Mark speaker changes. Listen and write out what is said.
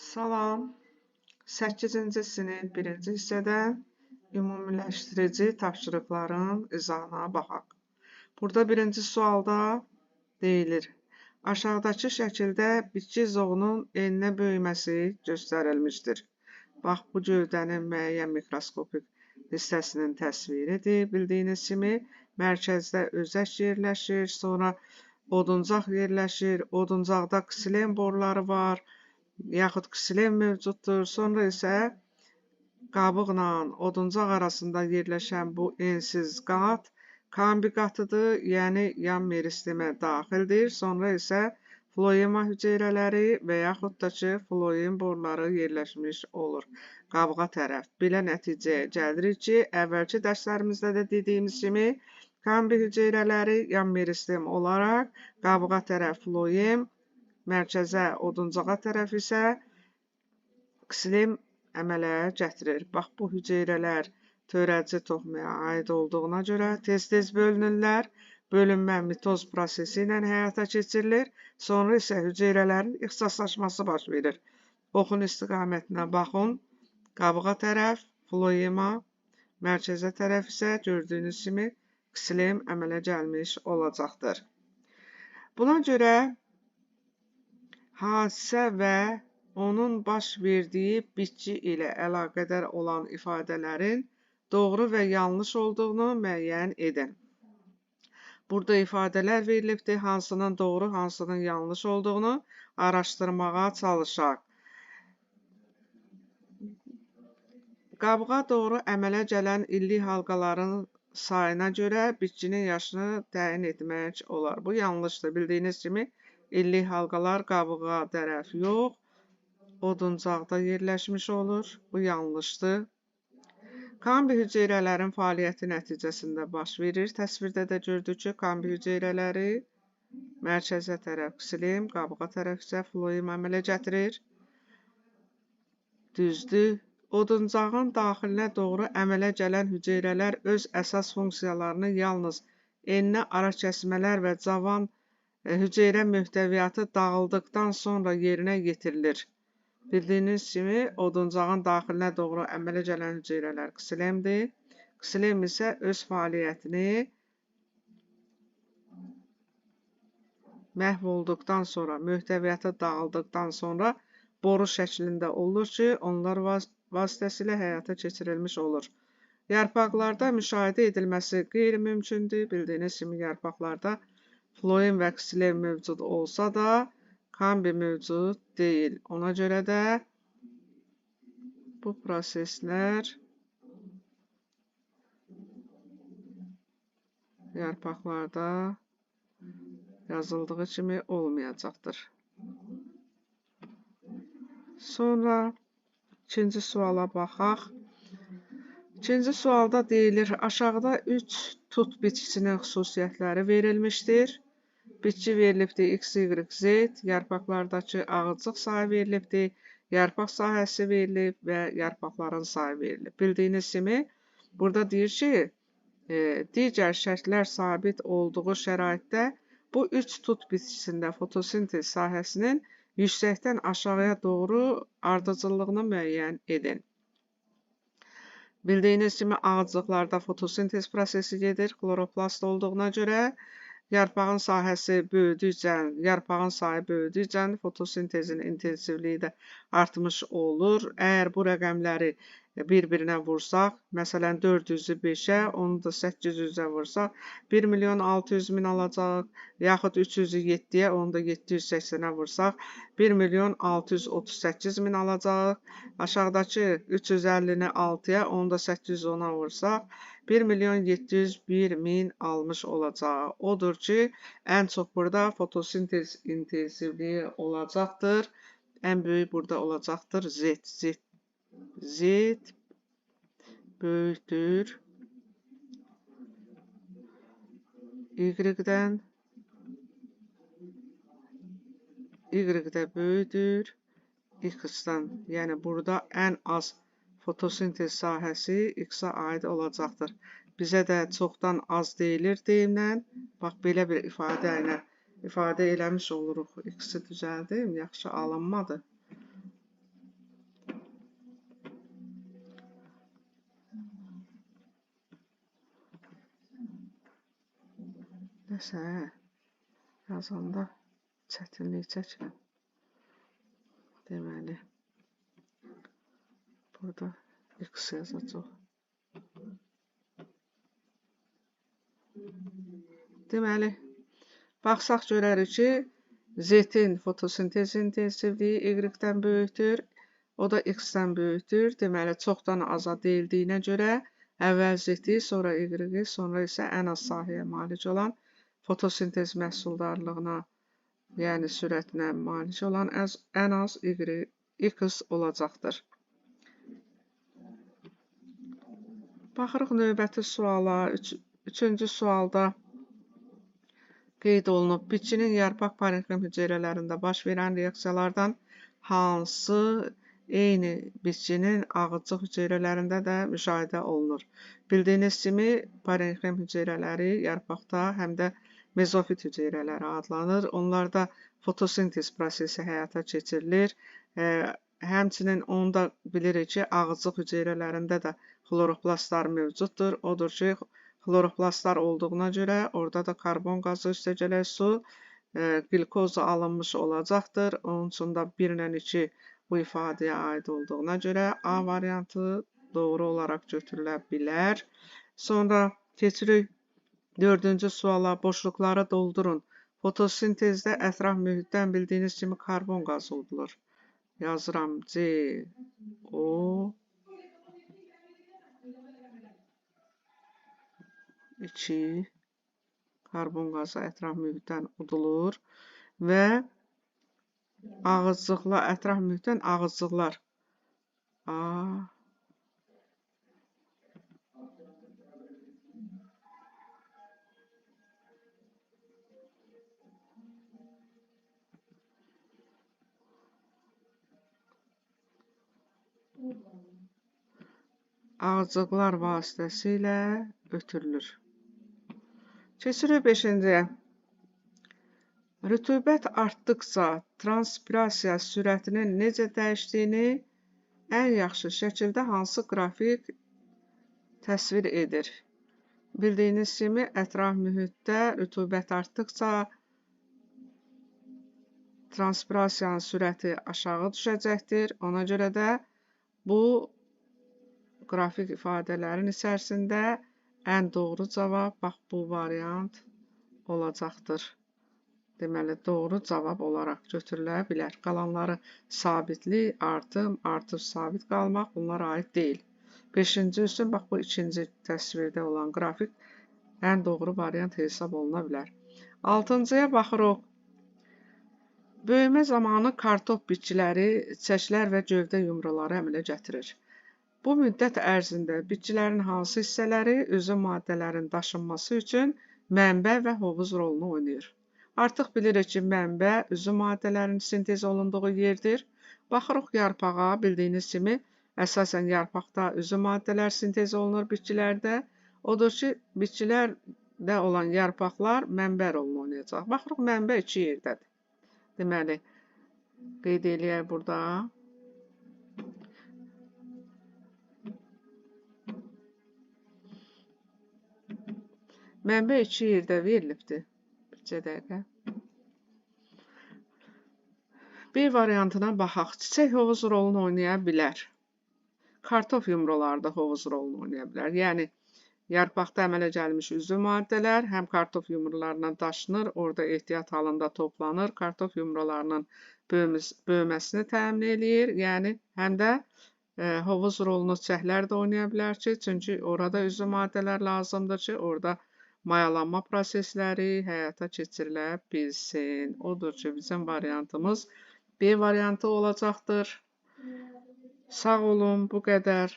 Speaker 1: Salam. 8-ci sinif 1-ci hissədən ümumiləşdirici tapşırıqların izahına baxaq. Burada birinci sualda deyilir: aşağıdakı şəkildə bitki zoğunun eninə böyüməsi göstərilmişdir. Bax, bu gövdənin müəyyən mikroskopik hissəsinin təsviridir. Bildiyiniz kimi, mərkəzdə özək yerləşir, sonra oduncaq yerləşir, oduncaqda ksilen borları var, yaxud ksilen mövcuddur. Sonra isə qabıqla oduncaq arasında yerləşən bu ensiz qat kambi qatıdır, yəni yan meristemə daxildir. Sonra isə floema hüceyrələri və yaxud da ki, floem borları yerləşmiş olur qabığa tərəf. Belə nəticəyə gəlirik ki, əvvəlki dərslərimizdə də dediyimiz kimi, kambi hüceyrələri yan meristem olaraq qabığa tərəf floem, mərkəzə, oduncağa tərəf isə ksilen əmələ gətirir. Bax, bu hüceyrələr törədici toxumaya aid olduğuna görə tez-tez bölünürlər. Bölünmə mitoz prosesi ilə həyata keçirilir. Sonra isə hüceyrələrin ixtisaslaşması baş verir. Oxun istiqamətinə baxın. Qabığa tərəf floema, mərkəzə tərəf isə gördüyünüz kimi ksilen əmələ gəlmiş olacaqdır. Buna görə hadisə və onun baş verdiyi bitki ilə əlaqədar olan ifadələrin doğru və yanlış olduğunu müəyyən edin. Burada ifadələr verilibdir, hansının doğru, hansının yanlış olduğunu araşdırmağa çalışaq. Qabığa doğru əmələ gələn illik halqaların sayına görə bitkinin yaşını təyin etmək olar. Bu yanlışdır. Bildiyiniz kimi, illik halqalar qabığa tərəf yox, oduncaqda yerləşmiş olur. Bu yanlışdır. Kambi hüceyrələrin fəaliyyəti nəticəsində baş verir. Təsvirdə də gördük ki, kambi hüceyrələri mərkəzə tərəf ksilen, qabığa tərəf isə floem əmələ gətirir. Düzdür. Oduncağın daxilinə doğru əmələ gələn hüceyrələr öz əsas funksiyalarını yalnız eninə ara kəsmələr və cavan hüceyrə möhtəviyyatı dağıldıqdan sonra yerinə yetirilir. Bildiyiniz kimi, oduncağın daxilinə doğru əmələ gələn hüceyrələr ksilendir. Ksilen isə öz fəaliyyətini məhv olduqdan sonra, möhtəviyyatı dağıldıqdan sonra boru şəklində olur ki, onlar vasitəsilə həyata keçirilmiş olur. Yarpaqlarda müşahidə edilməsi qeyri-mümkündür. Bildiyiniz kimi, yarpaqlarda floem və ksilen mövcud olsa da, kambi mövcud deyil. Ona görə də bu proseslər yarpaqlarda yazıldığı kimi olmayacaqdır. Sonra ikinci suala baxaq. İkinci sualda deyilir, aşağıda 3 tut bitkisinin xüsusiyyətləri verilmişdir. Bitki verilibdir X, Y, Z, yarpaqlardakı ağıcıq sayı verilibdir, yarpaq sahəsi verilib və yarpaqların sayı verilib. Bildiyiniz kimi, burada deyir ki, digər şərtlər sabit olduğu şəraitdə bu 3 tut bitkisində fotosintez sahəsinin yüksəkdən aşağıya doğru ardıcıllığını müəyyən edin. Bildiyiniz kimi, ağıcıqlarda fotosintez prosesi gedir, kloroplast olduğuna görə yarpağın sahəsi böyüdükcə, yarpağın sayı böyüdükcə fotosintezin intensivliyi də artmış olur. Əgər bu rəqəmləri bir-birinə vursaq, məsələn 400-ü 5-ə, onu da 800-ə vursaq, 1.600.000 alacaq, yaxud 300-ü 7-yə, onu da 780-ə vursaq, 1.638.000 alacaq. Aşağıdakı 350-ni 6-ya, onu da 810-a vursaq, 1.701.000 almış olacaq. Odur ki, ən çox burada fotosintez intensivliyi olacaqdır. Ən böyük burada olacaqdır Z. Z böyükdür Y-dən, Y də böyükdür X-dan. Yəni, burada ən az fotosintez sahəsi X-a aid olacaqdır. Bizə də çoxdan az deyilir deyimlə. Bax, belə bir ifadə ilə ifadə eləmiş oluruq. X-i düzəldim, yaxşı alınmadı. Nəsə, yazanda çətinlik çəkirəm. Deməli, burada X yazacaq. Deməli, baxsaq görərik ki, Z-in fotosintez intensivliyi Y-dən böyükdür, o da X-dən böyükdür. Deməli, çoxdan aza deyildiyinə görə əvvəl Z-i, sonra Y-i, sonra isə ən az sahəyə malik olan fotosintez məhsuldarlığına, yəni sürətinə malik olan ən az X olacaqdır. Baxırıq növbəti suala. Üçüncü sualda qeyd olunub, bitkinin yarpaq parenxim hüceyrələrində baş verən reaksiyalardan hansı eyni bitkinin ağızcıq hüceyrələrində də müşahidə olunur? Bildiyiniz kimi, parenxim hüceyrələri yarpaqda həm də mezofit hüceyrələri adlanır. Onlarda fotosintez prosesi həyata keçirilir. Həmçinin onu da bilirik ki, ağızcıq hüceyrələrində də xloroplastlar mövcuddur. Odur ki, xloroplastlar olduğuna görə orada da karbon qazı, üstəgələ su, glikoza alınmış olacaqdır. Onun üçün də 1 ilə 2 bu ifadəyə aid olduğuna görə A variantı doğru olaraq götürülə bilər. Sonra keçirik 4-cü suala. Boşluqları doldurun. Fotosintezdə ətraf mühitdən bildiyiniz kimi karbon qazı udulur. Yazıram C, O, 2 karbon qazı ətraf mühitdən udulur və ağızcıqlar, ətraf mühitdən ağızcıqlar A, ağızcıqlar vasitəsilə ötürülür. Keçirik 5-ciyə. Rütubət artdıqca transpirasiya sürətinin necə dəyişdiyini ən yaxşı şəkildə hansı qrafik təsvir edir? Bildiyiniz kimi, ətraf mühitdə rütubət artdıqca transpirasiyanın sürəti aşağı düşəcəkdir. Ona görə də bu qrafik ifadələrin içərisində ən doğru cavab bax bu variant olacaqdır. Deməli, doğru cavab olaraq götürülə bilər. Qalanları sabitlik, artım, artış, sabit qalmaq bunlara aid deyil. 5-ci üçün bax bu ikinci təsvirdə olan qrafik ən doğru variant hesab oluna bilər. 6-cıya baxırıq. Böyümə zamanı kartof bitkiləri çiçəklər və gövdə yumruları əmələ gətirir. Bu müddət ərzində bitkilərin hansı hissələri üzüm maddələrin daşınması üçün mənbə və hovuz rolunu oynayır? Artıq bilirik ki, mənbə üzüm maddələrinin sintez olunduğu yerdir. Baxırıq yarpağa, bildiyiniz kimi, əsasən yarpaqda üzüm maddələr sintez olunur bitkilərdə. Odur ki, bitkilərdə olan yarpaqlar mənbə rolunu oynayacaq. Baxırıq, mənbə 2 yerdədir. Deməli, qeyd eləyək burada. Mənbə 2 yerdə verilibdir. Bir dəqiqə. B variantına baxaq. Çiçək hovuz rolunu oynaya bilər. Kartof yumruları da hovuz rolunu oynaya bilər. Yəni, yarpaqda əmələ gəlmiş üzüm maddələr həm kartof yumrularından daşınır, orada ehtiyat halında toplanır, kartof yumrularının böyüməsini təmin eləyir. Yəni, həm də hovuz rolunu çiçəklər də oynaya bilər ki, çünki orada üzüm maddələr lazımdır ki, orada mayalanma prosesləri həyata keçirilə bilsin. Odur ki, bizim variantımız B variantı olacaqdır. Sağ olun, bu qədər.